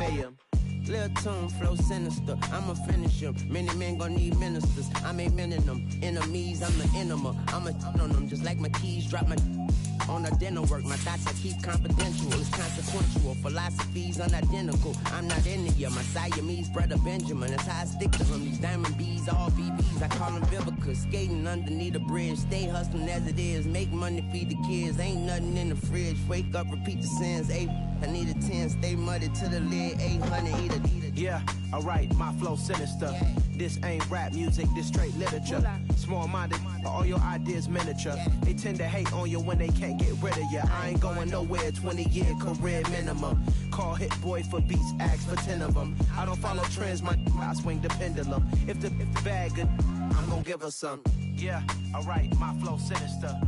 mayor. Lil' tune, flow sinister, I'ma finish him. Many men gon' need ministers, I ain't many them. Enemies, I'm the enema, I'ma on them. Just like my keys, drop my on a dinner work. My thoughts I keep confidential, it's consequential. Philosophies unidentical, I'm not into ya. My Siamese brother Benjamin, that's how I stick to him. These diamond bees, all BBs, I call them Vivica. Skating underneath a bridge, stay hustling as it is. Make money, feed the kids, ain't nothing in the fridge. Wake up, repeat the sins, I need a 10, stay muddy to the lid, 800, eat a. Yeah, alright, my flow sinister. Yeah. This ain't rap music, this straight literature. Small-minded, all your ideas miniature. Yeah. They tend to hate on you when they can't get rid of you. I ain't going nowhere, 20-year career minimum. Call Hit Boy for beats, ask for 10 of them. I don't follow trends, I swing the pendulum. If the bag good, I'm gonna give her some. Yeah, alright, my flow sinister.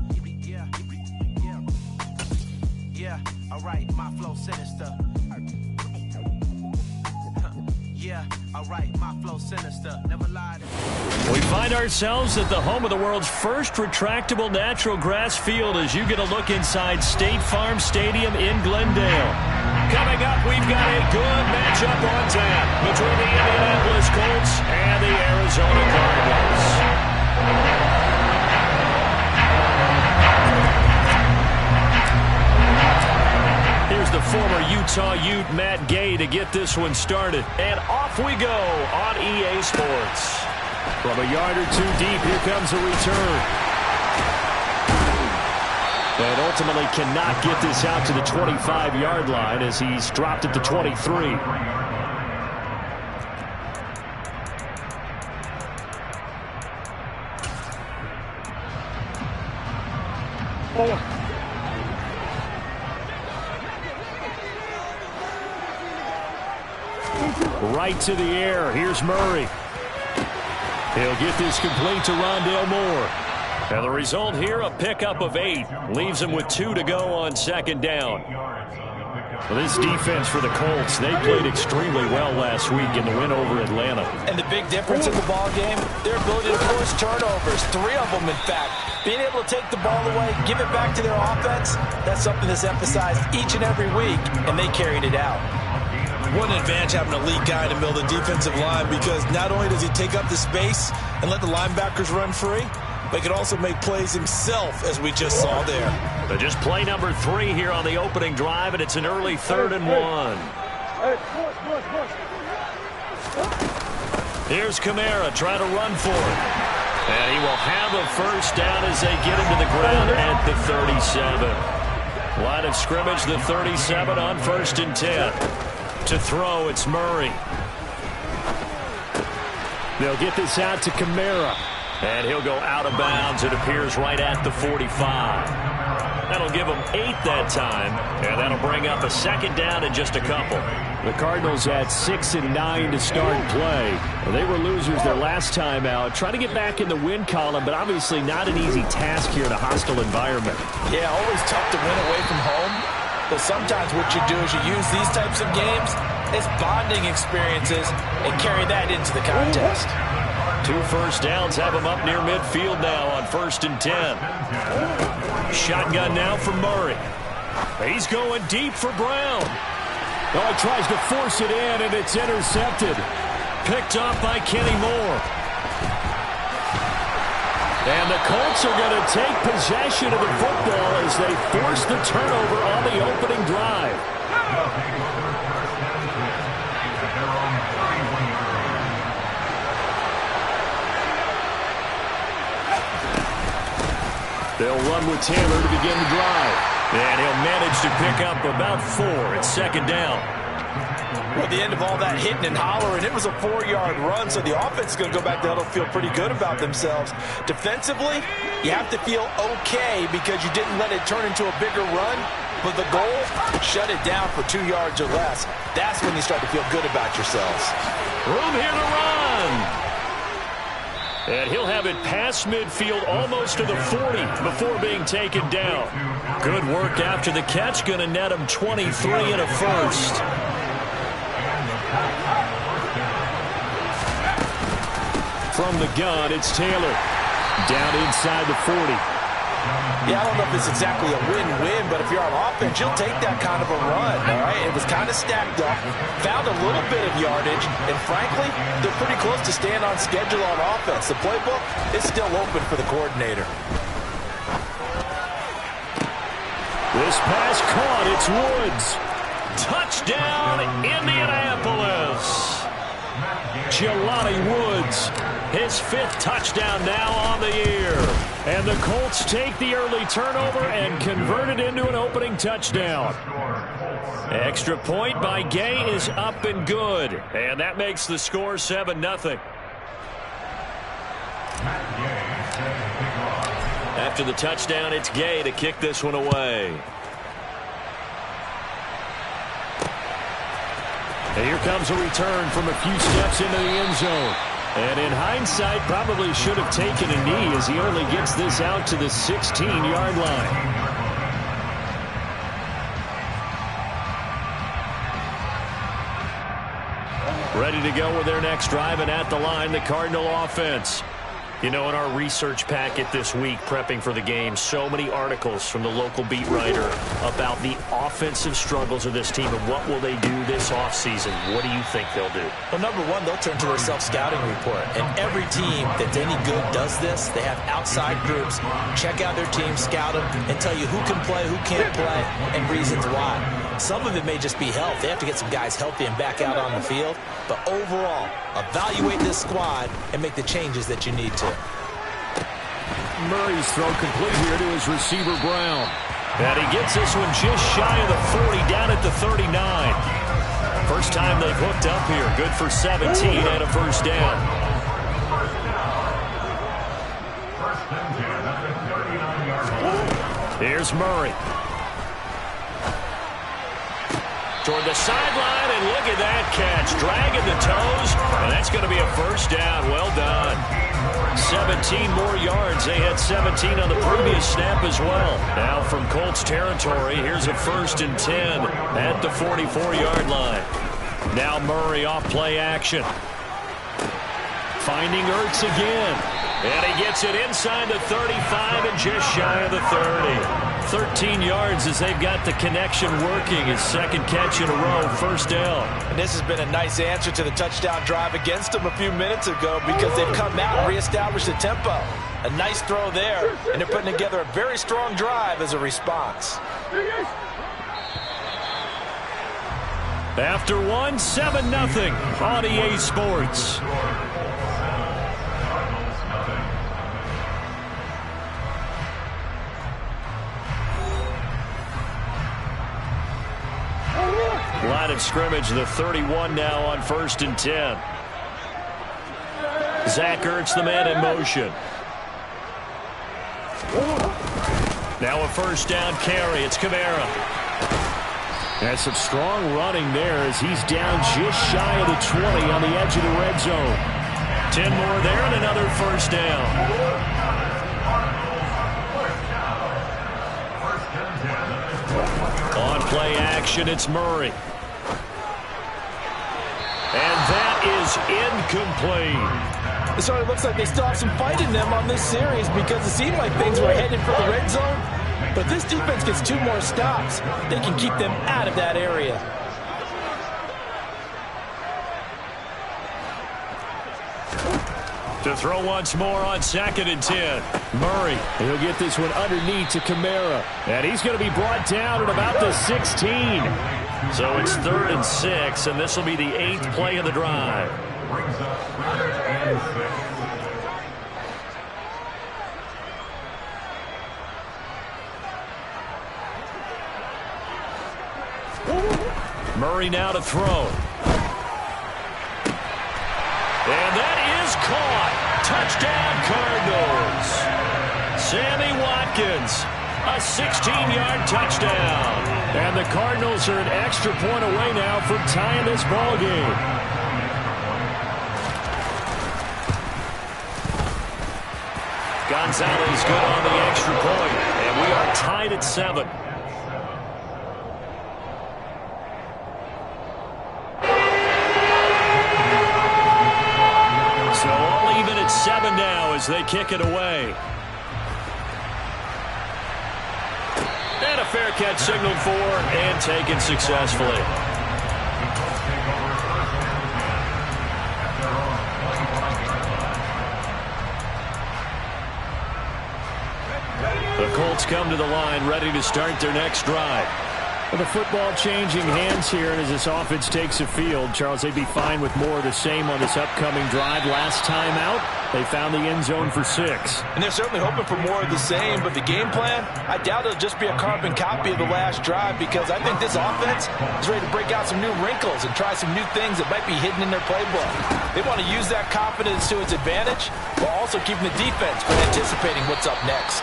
Yeah, alright, my flow sinister. Yeah, alright, my flow sinister. Never lied. We find ourselves at the home of the world's first retractable natural grass field as you get a look inside State Farm Stadium in Glendale. Coming up, we've got a good matchup on tap between the Indianapolis Colts and the Arizona Cardinals. Here's the former Utah Ute, Matt Gay, to get this one started. And off we go on EA Sports. From a yard or two deep, here comes a return. But ultimately cannot get this out to the 25-yard line as he's dropped it to 23. Right to the air. Here's Murray. He'll get this complete to Rondale Moore. And the result here, a pickup of 8. Leaves him with 2 to go on second down. Well, this defense for the Colts, they played extremely well last week in the win over Atlanta. And the big difference in the ball game, their ability to force turnovers. 3 of them, in fact. Being able to take the ball away, give it back to their offense, that's something that's emphasized each and every week, and they carried it out. What an advantage having an elite guy in the middle of the defensive line, because not only does he take up the space and let the linebackers run free, but he can also make plays himself, as we just saw there. But just play number 3 here on the opening drive, and it's an early 3rd and 1. Here's Kamara trying to run for it. And he will have a first down as they get him to the ground at the 37. Line of scrimmage, the 37 on 1st and 10. To throw, it's Murray. They'll get this out to Kamara. And he'll go out of bounds, it appears, right at the 45. That'll give him 8 that time, and that'll bring up a second down in just a couple. The Cardinals had 6 and 9 to start play. Well, they were losers their last time out. Trying to get back in the win column, but obviously not an easy task here in a hostile environment. Yeah, always tough to win away from home. But sometimes what you do is you use these types of games as bonding experiences and carry that into the contest. 2 first downs have him up near midfield now on 1st and 10. Shotgun now for Murray. He's going deep for Brown. Oh, he tries to force it in, and it's intercepted. Picked off by Kenny Moore. And the Colts are going to take possession of the football as they force the turnover on the opening drive. They'll run with Taylor to begin the drive. And he'll manage to pick up about 4. It's second down. Well, at the end of all that hitting and hollering, it was a 4-yard run, so the offense is going to go back to huddle, feel pretty good about themselves. Defensively, you have to feel okay because you didn't let it turn into a bigger run, but the goal, shut it down for 2 yards or less. That's when you start to feel good about yourselves. Room here to run. And he'll have it past midfield almost to the 40 before being taken down. Good work after the catch, going to net him 23 and a first. From the gun, it's Taylor. Down inside the 40. Yeah, I don't know if it's exactly a win-win, but if you're on offense, you'll take that kind of a run, all right? It was kind of stacked up, found a little bit of yardage, and frankly, they're pretty close to staying on schedule on offense. The playbook is still open for the coordinator. This pass caught. It's Woods. Touchdown, Indianapolis. Jelani Woods, his 5th touchdown now on the year. And the Colts take the early turnover and convert it into an opening touchdown. Extra point by Gay is up and good. And that makes the score 7-0. After the touchdown, it's Gay to kick this one away. And here comes a return from a few steps into the end zone. And in hindsight, probably should have taken a knee as he only gets this out to the 16-yard line. Ready to go with their next drive, and at the line, the Cardinal offense. You know, in our research packet this week, prepping for the game, so many articles from the local beat writer about the offensive struggles of this team and what will they do this offseason. What do you think they'll do? Well, number one, they'll turn to their self-scouting report. And every team that's any good does this. They have outside groups, check out their team, scout them, and tell you who can play, who can't play, and reasons why. Some of it may just be health. They have to get some guys healthy and back out on the field. But overall, evaluate this squad and make the changes that you need to. Murray's throw complete here to his receiver, Brown. And he gets this one just shy of the 40, down at the 39. First time they've hooked up here. Good for 17 and a first down. Here's Murray. Toward the sideline, and look at that catch. Dragging the toes, and that's going to be a first down. Well done. 17 more yards. They had 17 on the previous snap as well. Now from Colts territory, here's a 1st and 10 at the 44-yard line. Now Murray off play action. Finding Ertz again. And he gets it inside the 35 and just shy of the 30. 13 yards as they've got the connection working. His 2nd catch in a row, first down. And this has been a nice answer to the touchdown drive against them a few minutes ago because they've come out and reestablished the tempo. A nice throw there, and they're putting together a very strong drive as a response. After one, 7-0 on EA Sports. Line of scrimmage, the 31 now on 1st and 10. Zach Ertz, the man in motion. Now a first down carry. It's Kamara. That's some strong running there as he's down just shy of the 20 on the edge of the red zone. 10 more there and another first down. On play action, it's Murray. And that is incomplete. It sort of looks like they still have some fight in them on this series because it seemed like things were headed for the red zone. But if this defense gets 2 more stops, they can keep them out of that area. To throw once more on 2nd and 10. Murray, he'll get this one underneath to Kamara. And he's going to be brought down at about the 16. So it's 3rd and 6, and this will be the 8th play of the drive. Murray now to throw. And that is caught. Touchdown, Cardinals. Sammy Watkins, a 16-yard touchdown. And the Cardinals are an extra point away now from tying this ball game. Gonzalez good on the extra point, and we are tied at 7. So all even at 7 now as they kick it away. catch signaled for and taken successfully. The Colts come to the line, ready to start their next drive. Well, the football changing hands here, and as this offense takes the field, Charles, they'd be fine with more of the same on this upcoming drive. Last time out, they found the end zone for 6. And they're certainly hoping for more of the same, but the game plan, I doubt it'll just be a carbon copy of the last drive, because I think this offense is ready to break out some new wrinkles and try some new things that might be hidden in their playbook. They want to use that confidence to its advantage, while also keeping the defense from anticipating what's up next.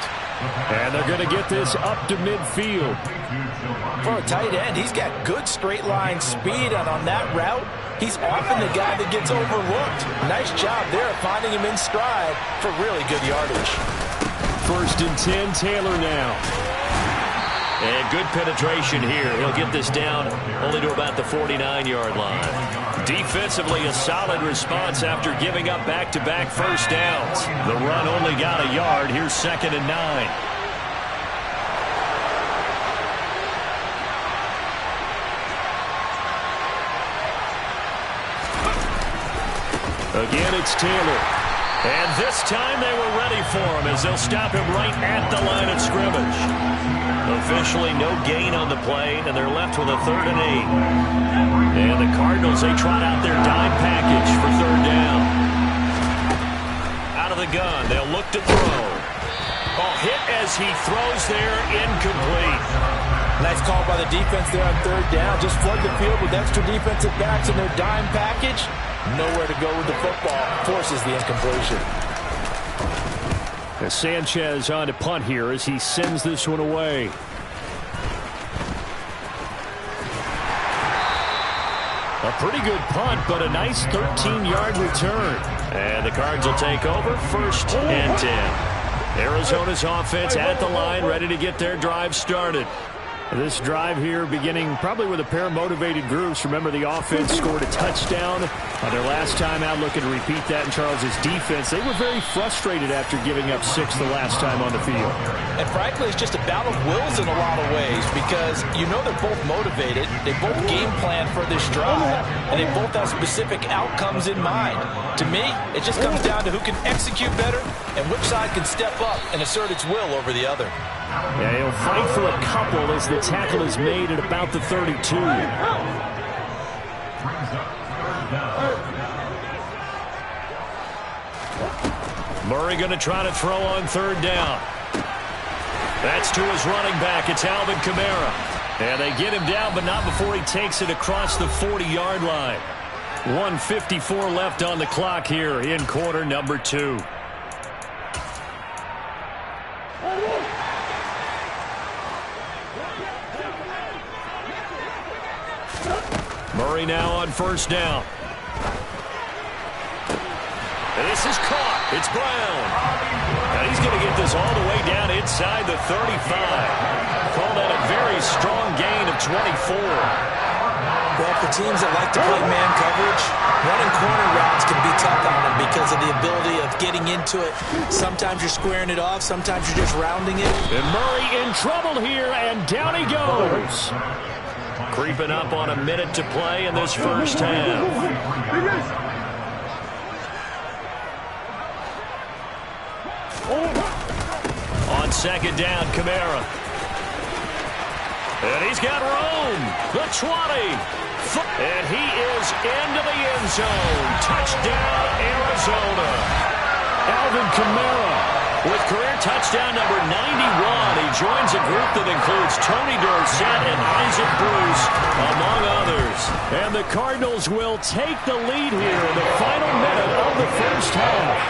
And they're going to get this up to midfield. For a tight end, he's got good straight line speed, and on that route, he's often the guy that gets overlooked. Nice job there of finding him in stride for really good yardage. 1st and 10, Taylor now. And good penetration here. He'll get this down only to about the 49-yard line. Defensively, a solid response after giving up back-to-back first downs. The run only got a yard. Here's 2nd and 9. Again, it's Taylor. And this time they were ready for him as they'll stop him right at the line of scrimmage. Officially no gain on the play, and they're left with a 3rd and 8. And the Cardinals, they trot out their dime package for 3rd down. Out of the gun, they'll look to throw. Oh, hit as he throws there, incomplete. Nice call by the defense there on 3rd down. Just flood the field with extra defensive backs in their dime package. Nowhere to go with the football. Forces the incompletion. Sanchez on to punt here as he sends this one away. A pretty good punt, but a nice 13-yard return. And the Cards will take over 1st and 10. Arizona's offense at the line, ready to get their drive started. This drive here beginning probably with a pair of motivated groups. Remember, the offense scored a touchdown on their last time out. Looking to repeat that in Charles's defense. They were very frustrated after giving up 6 the last time on the field. And frankly, it's just a battle of wills in a lot of ways, because you know they're both motivated. They both game plan for this drive, and they both have specific outcomes in mind. To me, it just comes down to who can execute better and which side can step up and assert its will over the other. Yeah, he'll fight for a couple as the tackle is made at about the 32. Murray going to try to throw on 3rd down. That's to his running back. It's Alvin Kamara. And they get him down, but not before he takes it across the 40-yard line. 1:54 left on the clock here in quarter number 2. Murray now on 1st down. And this is caught. It's Brown. And he's going to get this all the way down inside the 35. Call that a very strong gain of 24. Well, for teams that like to play man coverage, running corner routes can be tough on them because of the ability of getting into it. Sometimes you're squaring it off. Sometimes you're just rounding it. And Murray in trouble here, and down he goes. Creeping up on a minute to play in this first half. On 2nd down, Kamara. And he's got room. The 20. And he is into the end zone. Touchdown, Arizona. Alvin Kamara with career touchdown number 91. He joins a group that includes Tony Dorsett and Isaac Bruce, among others. And the Cardinals will take the lead here in the final minute of the first half.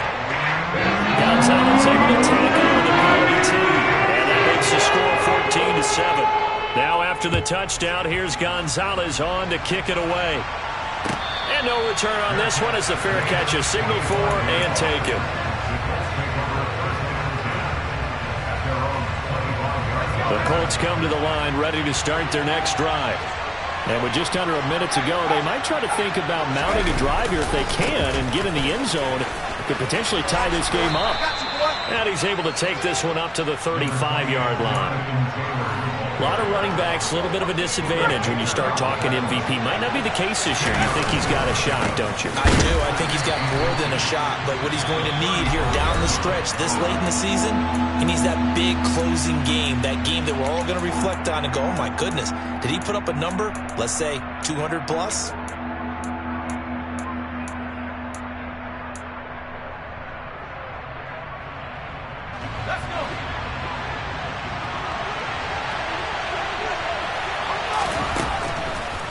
Gonzalez able to tackle with the penalty tee. And that makes the score 14-7. Now after the touchdown, here's Gonzalez on to kick it away. And no return on this one as the fair catch is signaled for and taken. The Colts come to the line ready to start their next drive. And with just under a minute to go, they might try to think about mounting a drive here if they can and get in the end zone to potentially tie this game up. And he's able to take this one up to the 35-yard line. A lot of running backs, a little bit of a disadvantage when you start talking MVP. Might not be the case this year. You think he's got a shot, don't you? I do. I think he's got more than a shot. But what he's going to need here down the stretch this late in the season, he needs that big closing game, that game that we're all going to reflect on and go, oh, my goodness, did he put up a number, let's say, 200 plus?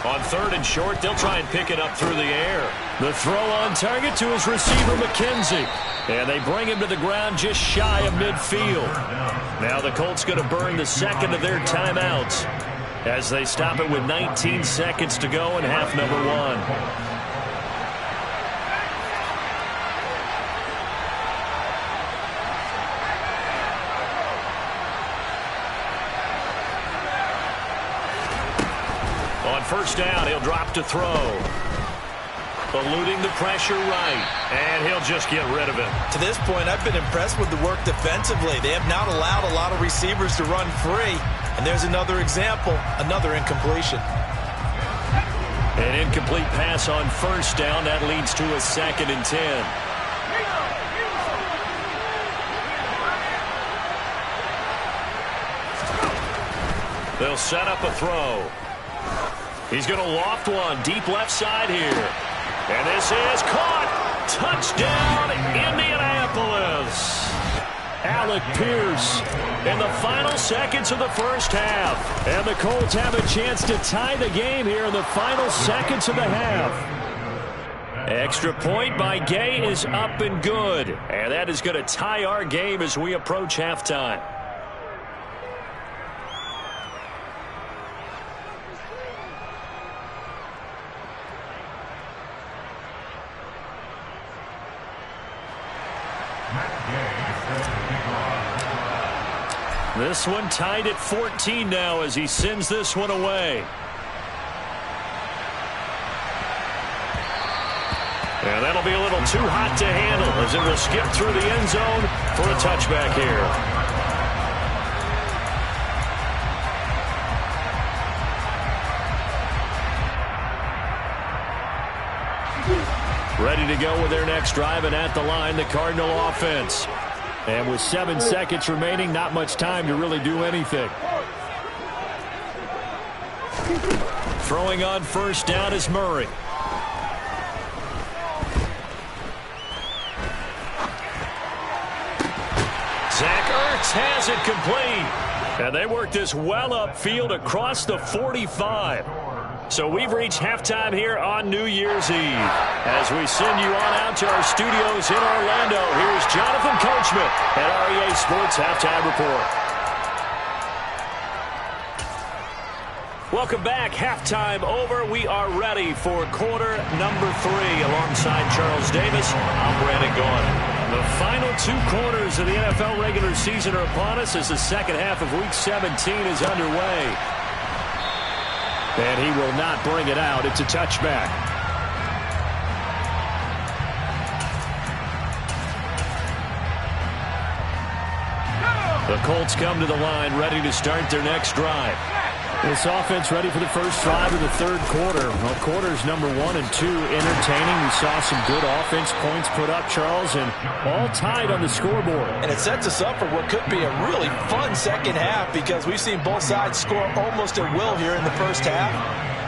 On 3rd and short, they'll try and pick it up through the air. The throw on target to his receiver, McKenzie. And they bring him to the ground just shy of midfield. Now the Colts going to burn the second of their timeouts as they stop it with 19 seconds to go in half number 1. First down, he'll drop to throw. Eluding the pressure right, and he'll just get rid of it. To this point, I've been impressed with the work defensively. They have not allowed a lot of receivers to run free. And there's another example, another incompletion. An incomplete pass on first down. That leads to a 2nd and 10. They'll set up a throw. He's going to loft one deep left side here. And this is caught. Touchdown, Indianapolis. Alec Pierce in the final seconds of the first half. And the Colts have a chance to tie the game here in the final seconds of the half. Extra point by Gay is up and good. And that is going to tie our game as we approach halftime. This one tied at 14 now as he sends this one away. And that'll be a little too hot to handle as it will skip through the end zone for a touchback here. Ready to go with their next drive, and at the line, the Cardinal offense. And with 7 seconds remaining, not much time to really do anything. Throwing on first down is Murray. Zach Ertz has it complete. And they work this well upfield across the 45. So we've reached halftime here on New Year's Eve. As we send you on out to our studios in Orlando, here's Jonathan Coachman at REA Sports Halftime Report. Welcome back. Halftime over. We are ready for quarter number 3. Alongside Charles Davis, I'm Brandon Gaudin. The final 2 quarters of the NFL regular season are upon us as the second half of Week 17 is underway. And he will not bring it out. It's a touchback. The Colts come to the line ready to start their next drive. This offense ready for the first drive of the third quarter. Well, quarters number 1 and 2 entertaining. We saw some good offense points put up, Charles, and all tied on the scoreboard. And it sets us up for what could be a really fun second half because we've seen both sides score almost at will here in the first half.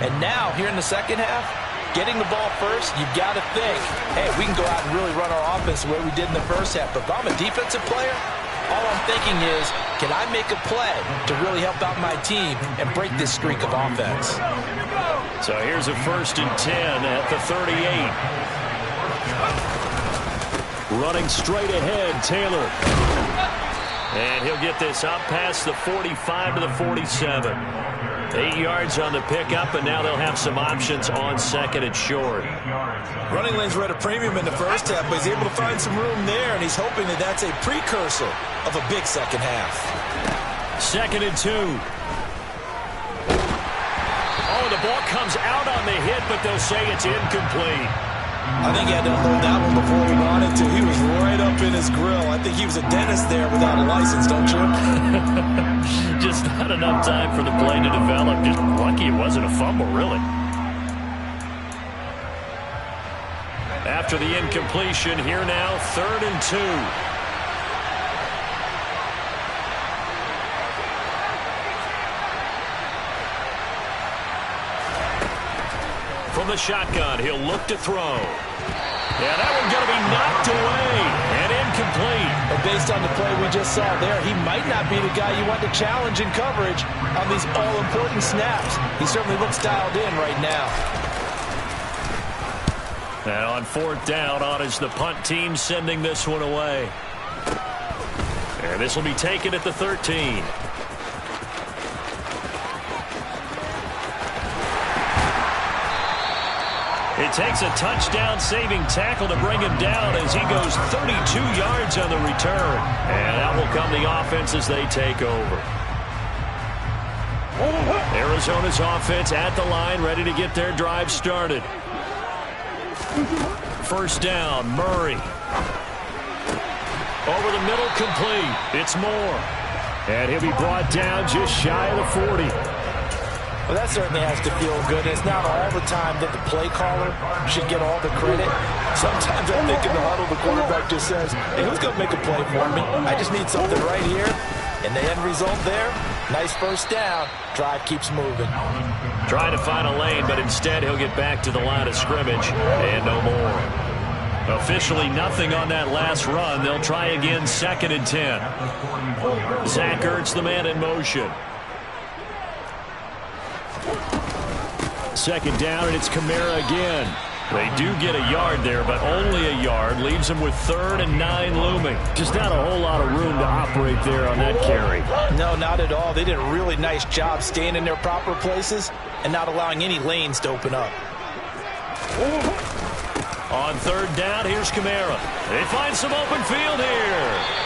And now, here in the second half, getting the ball first, you've got to think, hey, we can go out and really run our offense the way we did in the first half. But if I'm a defensive player, all I'm thinking is, can I make a play to really help out my team and break this streak of offense? So here's a 1st and 10 at the 38. Running straight ahead, Taylor. And he'll get this up past the 45 to the 47. 8 yards on the pickup, and now they'll have some options on 2nd and short. Running lanes were at a premium in the first half, but he's able to find some room there, and he's hoping that that's a precursor of a big second half. 2nd and 2. Oh, the ball comes out on the hit, but they'll say it's incomplete. I think he had to unload that one before he wanted to. He was right up in his grill. I think he was a dentist there without a license, don't you? Just not enough time for the play to develop. Just lucky it wasn't a fumble, really. After the incompletion, here now, 3rd and 2. From the shotgun, he'll look to throw. Yeah, that one's going to be knocked away and incomplete. But based on the play we just saw there, he might not be the guy you want to challenge in coverage on these all-important snaps. He certainly looks dialed in right now. And on 4th down, on is the punt team sending this one away. And this will be taken at the 13. It takes a touchdown-saving tackle to bring him down as he goes 32 yards on the return. And that will come the offense as they take over. Arizona's offense at the line, ready to get their drive started. 1st down, Murray. Over the middle, complete. It's Moore. And he'll be brought down just shy of the 40. Well, that certainly has to feel good. It's not all the time that the play caller should get all the credit. Sometimes I think in the huddle, the quarterback just says, hey, who's going to make a play for me? I just need something right here. And the end result there, nice 1st down. Drive keeps moving. Trying to find a lane, but instead he'll get back to the line of scrimmage and no more. Officially nothing on that last run. They'll try again, 2nd and 10. Zach Ertz, the man in motion. 2nd down, and it's Kamara again. They do get a yard there, but only a yard. Leaves them with 3rd and 9 looming. Just not a whole lot of room to operate there on that carry. No, not at all. They did a really nice job staying in their proper places and not allowing any lanes to open up. On 3rd down, here's Kamara. They find some open field here.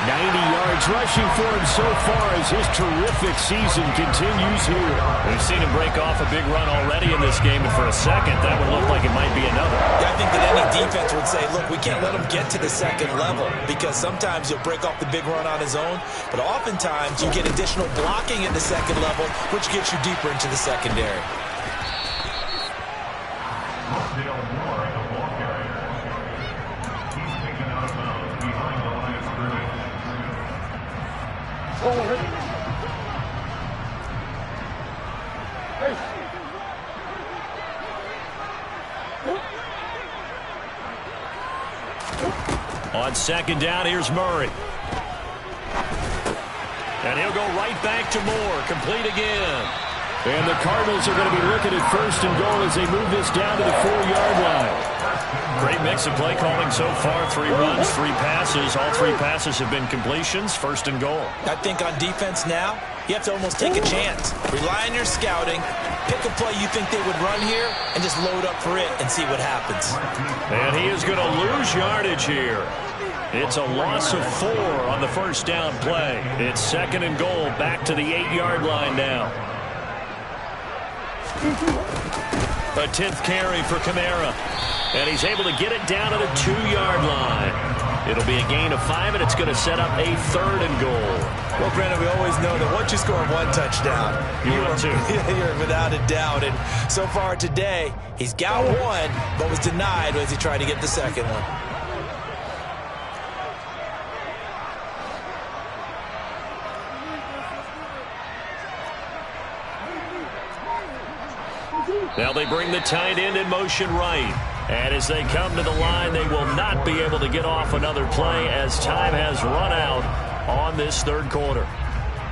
90 yards rushing for him so far as his terrific season continues here. We've seen him break off a big run already in this game, and for a second, that would look like it might be another. Yeah, I think that any defense would say, look, we can't let him get to the 2nd level because sometimes he'll break off the big run on his own, but oftentimes you get additional blocking at the 2nd level, which gets you deeper into the secondary. On 2nd down, here's Murray. And he'll go right back to Moore. Complete again. And the Cardinals are going to be looking at 1st and goal as they move this down to the 4-yard line. Great mix of play calling so far. 3 runs, 3 passes. All 3 passes have been completions. 1st and goal. I think on defense now, you have to almost take a chance. Rely on your scouting. Pick a play you think they would run here and just load up for it and see what happens. And he is going to lose yardage here. It's a loss of 4 on the 1st down play. It's 2nd and goal, back to the 8-yard line now. A 10th carry for Kamara. And he's able to get it down to the 2-yard line. It'll be a gain of 5, and it's going to set up a 3rd and goal. Well, Brandon, we always know that once you score 1 touchdown, you're without a doubt. And so far today, he's got 1, but was denied as he tried to get the 2nd one. Now they bring the tight end in motion right. And as they come to the line, they will not be able to get off another play as time has run out on this 3rd quarter.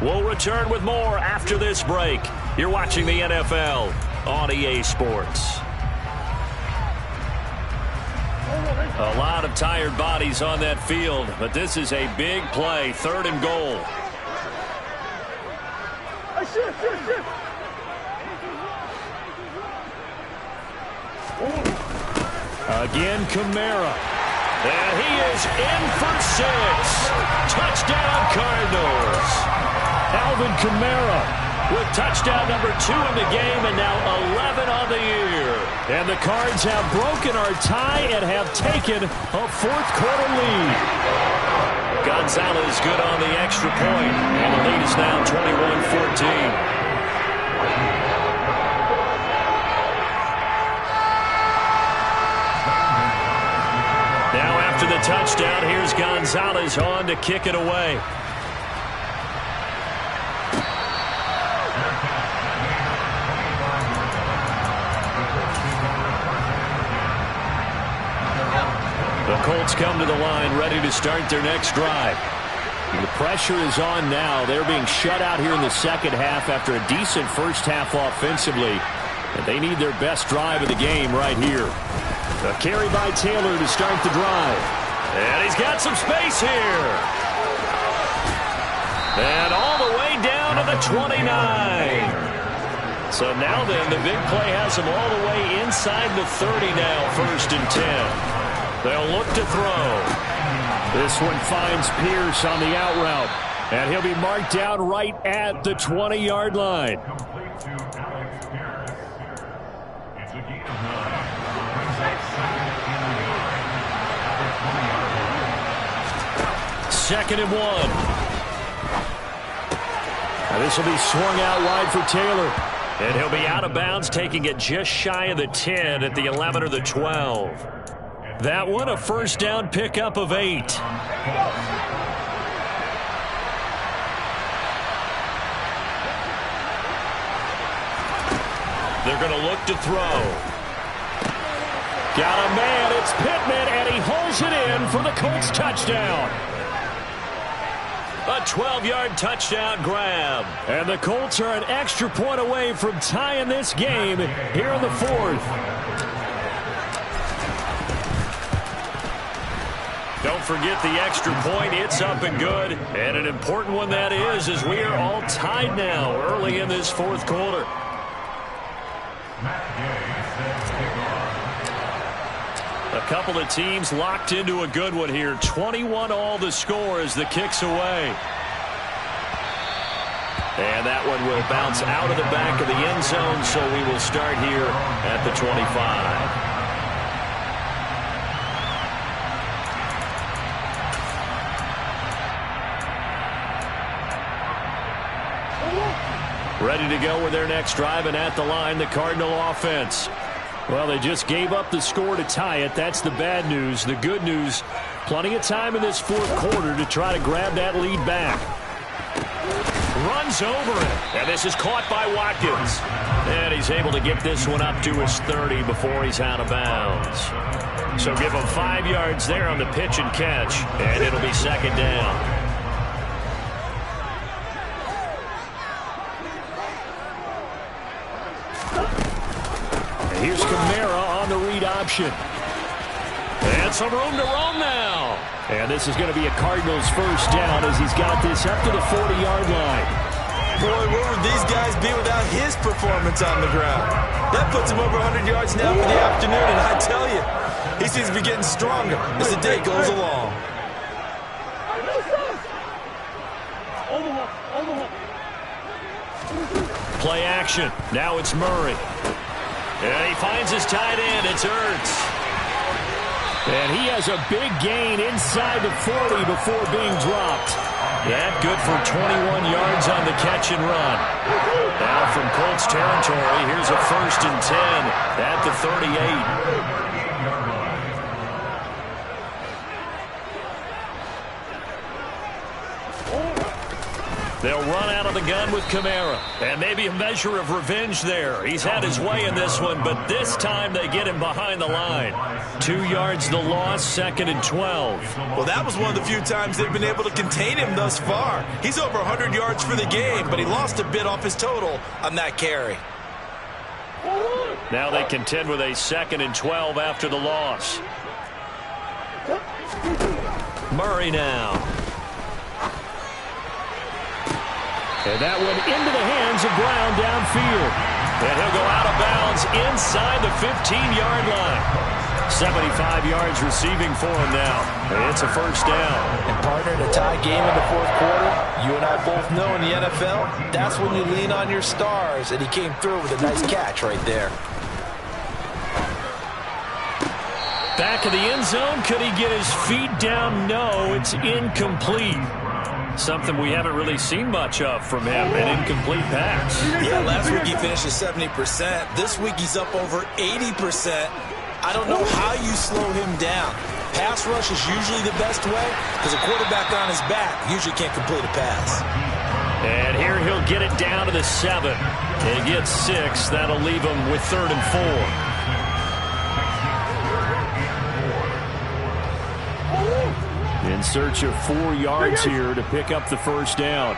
We'll return with more after this break. You're watching the NFL on EA Sports. A lot of tired bodies on that field, but this is a big play, 3rd and goal. Again, Kamara. And he is in for 6. Touchdown, Cardinals. Alvin Kamara with touchdown number 2 in the game and now 11 on the year. And the Cards have broken our tie and have taken a fourth-quarter lead. Gonzalez good on the extra point, and the lead is now 21-14. Now after the touchdown, here's Gonzalez on to kick it away. The Colts come to the line ready to start their next drive. The pressure is on now. They're being shut out here in the second half after a decent first half offensively. And they need their best drive of the game right here. A carry by Taylor to start the drive. And he's got some space here. And all the way down to the 29. So now then, the big play has him all the way inside the 30 now, 1st and 10. They'll look to throw. This one finds Pierce on the out route. And he'll be marked down right at the 20-yard line. Second and 1. Now this will be swung out wide for Taylor. And he'll be out of bounds, taking it just shy of the 10 at the 11 or the 12. That one a first down pickup of 8. They're going to look to throw. Got a man, it's Pittman, and he holds it in for the Colts touchdown. A 12-yard touchdown grab. And the Colts are an extra point away from tying this game here in the 4th. Don't forget the extra point. It's up and good. And an important one that is, as we are all tied now early in this 4th quarter. A couple of teams locked into a good one here. 21 all the score as the kick's away. And that one will bounce out of the back of the end zone, so we will start here at the 25. Ready to go with their next drive, and at the line, the Cardinal offense. Well, they just gave up the score to tie it. That's the bad news. The good news, plenty of time in this 4th quarter to try to grab that lead back. Runs over it, and this is caught by Watkins. And he's able to get this one up to his 30 before he's out of bounds. So give him 5 yards there on the pitch and catch, and it'll be second down. Here's Kamara on the read option. And some room to roam now. And this is going to be a Cardinals first down as he's got this up to the 40-yard line. Boy, where would these guys be without his performance on the ground? That puts him over 100 yards now for the afternoon, and I tell you, he seems to be getting stronger as the day goes along. Play action. Now it's Murray. And he finds his tight end. It's Ertz. And he has a big gain inside the 40 before being dropped. That good for 21 yards on the catch and run. Now from Colts territory, here's a 1st and 10 at the 38. They'll run out of the gun with Kamara. And maybe a measure of revenge there. He's had his way in this one, but this time they get him behind the line. 2 yards the loss, 2nd and 12. Well, that was one of the few times they've been able to contain him thus far. He's over 100 yards for the game, but he lost a bit off his total on that carry. Now they contend with a 2nd and 12 after the loss. Murray now. And that one into the hands of Brown downfield. And he'll go out of bounds inside the 15-yard line. 75 yards receiving for him now. And it's a first down. And partner, in a tie game in the 4th quarter, you and I both know in the NFL, that's when you lean on your stars. And he came through with a nice catch right there. Back of the end zone. Could he get his feet down? No, it's incomplete. Something we haven't really seen much of from him, an incomplete pass. Yeah, last week he finished at 70%. This week he's up over 80%. I don't know how you slow him down. Pass rush is usually the best way because a quarterback on his back usually can't complete a pass. And here he'll get it down to the 7. He gets 6. That'll leave him with 3rd and 4. In search of 4 yards here to pick up the first down.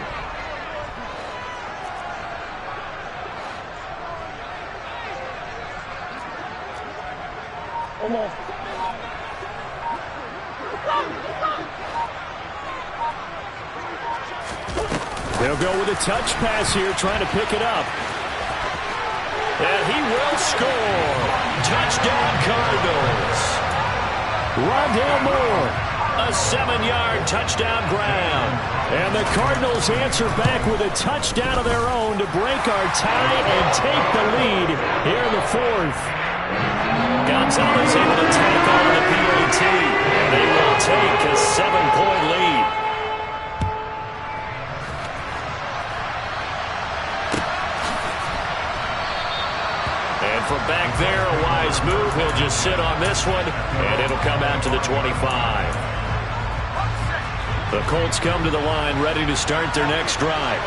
They'll go with a touch pass here, trying to pick it up. And he will score. Touchdown, Cardinals. Rondale Moore. A 7-yard touchdown ground. And the Cardinals answer back with a touchdown of their own to break our tie and take the lead here in the 4th. Gonzalez able to tack on the PAT. And they will take a 7-point lead. And from back there, a wise move. He'll just sit on this one, and it'll come out to the 25. The Colts come to the line ready to start their next drive.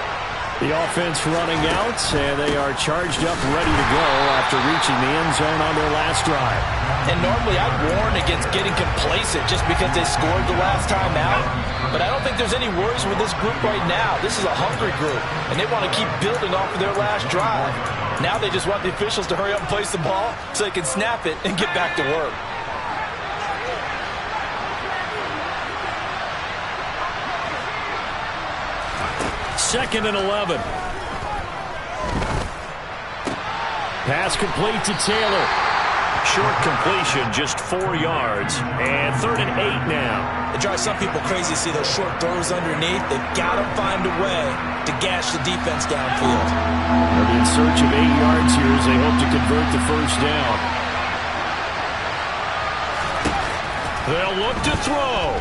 The offense running out, and they are charged up ready to go after reaching the end zone on their last drive. And normally I'd warn against getting complacent just because they scored the last time out. But I don't think there's any worries with this group right now. This is a hungry group, and they want to keep building off of their last drive. Now they just want the officials to hurry up and place the ball so they can snap it and get back to work. Second and 11. Pass complete to Taylor. Short completion, just 4 yards. And 3rd and 8 now. It drives some people crazy to see those short throws underneath. They've got to find a way to gash the defense downfield. They're in search of 8 yards here as they hope to convert the first down. They'll look to throw.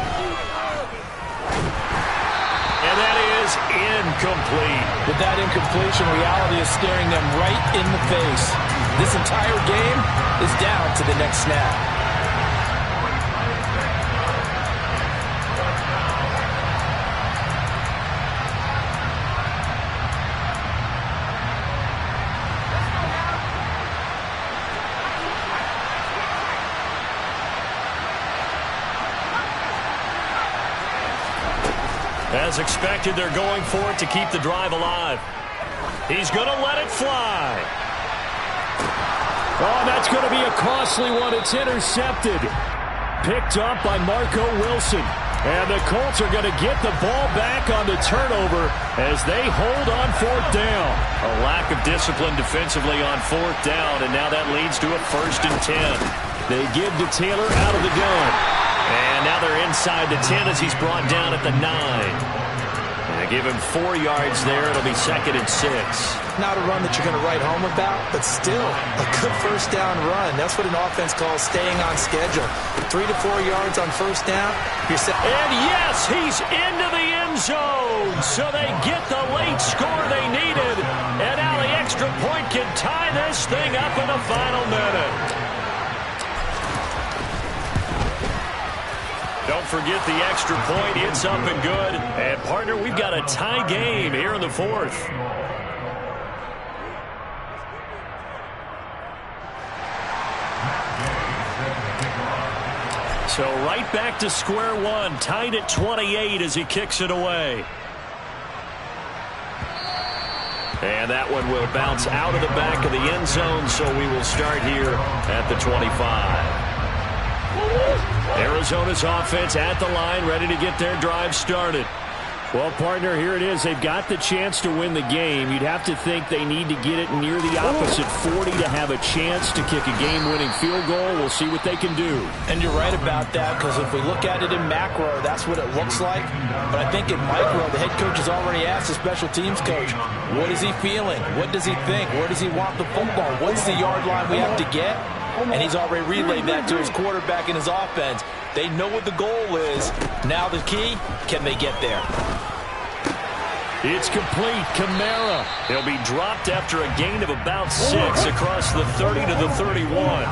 And that is incomplete. With that incompletion, reality is staring them right in the face. This entire game is down to the next snap. As expected, they're going for it to keep the drive alive. He's going to let it fly. Oh, that's going to be a costly one. It's intercepted. Picked up by Marco Wilson. And the Colts are going to get the ball back on the turnover as they hold on 4th down. A lack of discipline defensively on 4th down, and now that leads to a 1st and 10. They give to Taylor out of the gun. And now they're inside the 10 as he's brought down at the 9. And they give him 4 yards there. It'll be 2nd and 6. Not a run that you're going to write home about, but still a good first down run. That's what an offense calls staying on schedule. 3 to 4 yards on first down. And yes, he's into the end zone. So they get the late score they needed. And now the extra point can tie this thing up in the final minute. Don't forget the extra point. It's up and good. And, partner, we've got a tie game here in the 4th. So right back to square one. Tied at 28 as he kicks it away. And that one will bounce out of the back of the end zone. So we will start here at the 25. Arizona's offense at the line, ready to get their drive started. Well, partner, here it is. They've got the chance to win the game. You'd have to think they need to get it near the opposite 40 to have a chance to kick a game-winning field goal. We'll see what they can do. And you're right about that, because if we look at it in macro, that's what it looks like. But I think in micro, the head coach has already asked the special teams coach, what is he feeling? What does he think? Where does he want the football? What's the yard line we have to get? and he's already relayed that to his quarterback and his offense. They know what the goal is. Now the key, can they get there? It's complete. Kamara. He'll be dropped after a gain of about 6 across the 30 to the 31.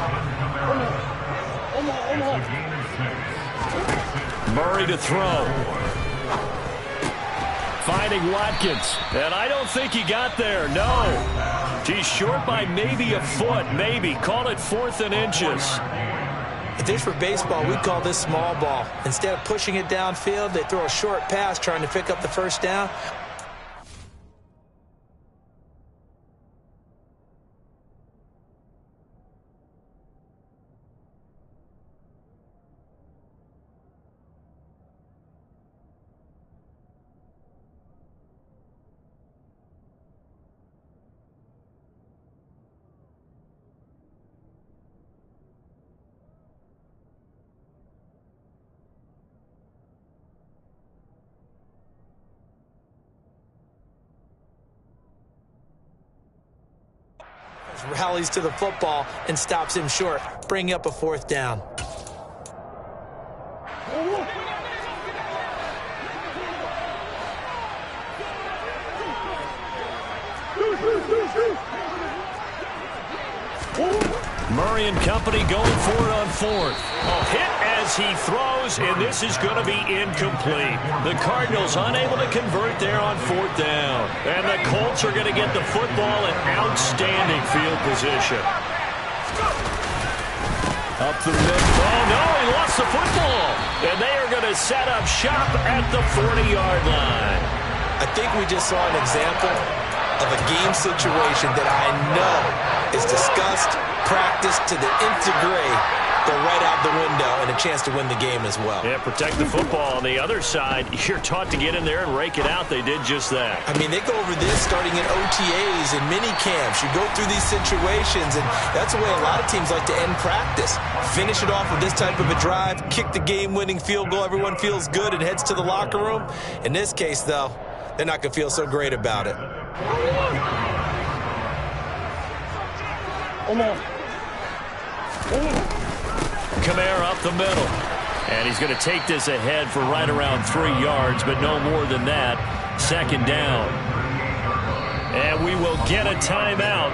Murray to throw. Finding Watkins. And I don't think he got there. No. He's short by maybe a foot. Maybe. Call it 4th and inches. If this were baseball, we'd call this small ball. Instead of pushing it downfield, they throw a short pass trying to pick up the first down. Rallies to the football and stops him short, bringing up a 4th down. Murray and company going for it on 4th. A hit as he throws, and this is going to be incomplete. The Cardinals unable to convert there on 4th down. And the Colts are going to get the football in outstanding field position. Up the middle. Oh, no, he lost the football. And they are going to set up shop at the 40-yard line. I think we just saw an example of a game situation that I know is discussed, practiced to the nth degree, but right out the window, and a chance to win the game as well. Yeah, protect the football. On the other side, you're taught to get in there and rake it out. They did just that. I mean, they go over this starting in OTAs and mini camps. You go through these situations, and that's the way a lot of teams like to end practice. Finish it off with this type of a drive, kick the game-winning field goal. Everyone feels good and heads to the locker room. In this case, though, they're not going to feel so great about it. Kamara up the middle. And he's going to take this ahead for right around 3 yards, but no more than that. 2nd down. And we will get a timeout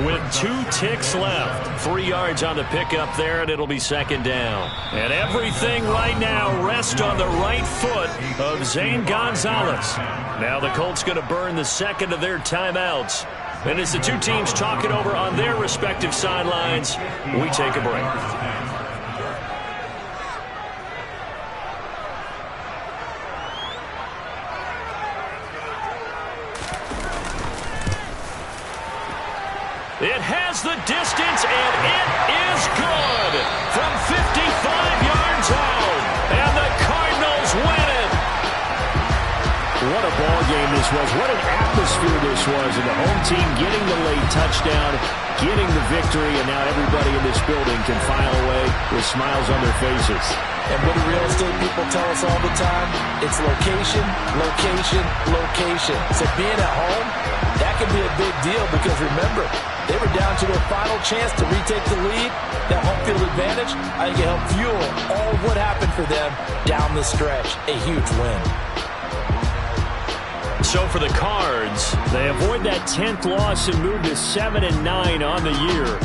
with 2 ticks left. 3 yards on the pickup there, and it'll be 2nd down. And everything right now rests on the right foot of Zane Gonzalez. Now the Colts going to burn the 2nd of their timeouts. And as the 2 teams talk it over on their respective sidelines, we take a break. It has the distance, and it is good from 55 yards out. And the Cardinals win it. What a ball game this was. What an atmosphere this was. And the home team getting the late touchdown, getting the victory, and now everybody in this building can file away with smiles on their faces. And what do real estate people tell us all the time? It's location, location, location. So being at home, that can be a big deal because remember, they were down to their final chance to retake the lead. That home field advantage, I think it helped fuel all of what happened for them down the stretch. A huge win. So for the Cards, they avoid that 10th loss and move to 7-9 on the year.